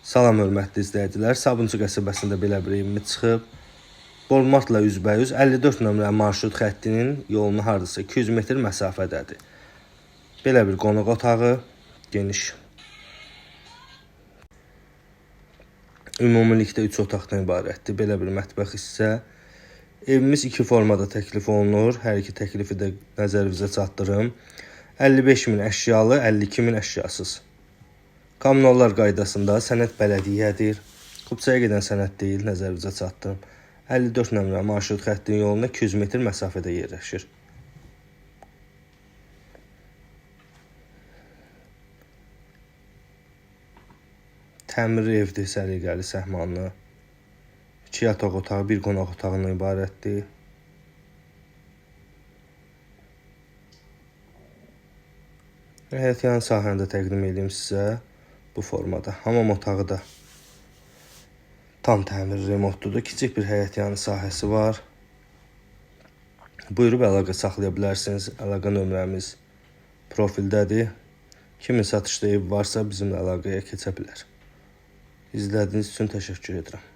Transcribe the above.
Salam hörmətli izləyicilər, Sabunçu qəsəbəsində belə bir evimiz çıxıb. Bolmartla üzbəyüz 54 nömrəli marşrut xəttinin yoluna hardasa 200 metr məsafədədir. Belə bir qonaq otağı, geniş. Ümumilikdə 3 otaqdan ibarətdir. Belə bir mətbəx hissə. Evimiz 2 formada təklif olunur. Hər iki təklifi də nəzərinizə çatdırım. 55.000 əşyalı, 52.000 əşyasız. Kommunallar qaydasında sənəd bələdiyyədir. Kupçaya gedən sənəd deyil, nəzərinizə çatdırım. 54 nömrə marşrut xəttinin yoluna 200 metr məsafədə yerləşir. Təmirli evdir, səliqəli, səhmanlı. 2 yataq otağı, 1 qonaq otağından ibarətdir. Həyətyanı sahəni də təqdim edeyim sizə bu formada. Hamam otağı da tam təmirli, remontludur. Kiçik bir həyətyanı sahəsi var. Buyurub əlaqə saxlaya bilərsiniz. Əlaqə nömrəmiz profildədir. Kimin satışda ev varsa bizimlə əlaqəyə keçə bilər. İzlədiyiniz üçün təşəkkür edirəm.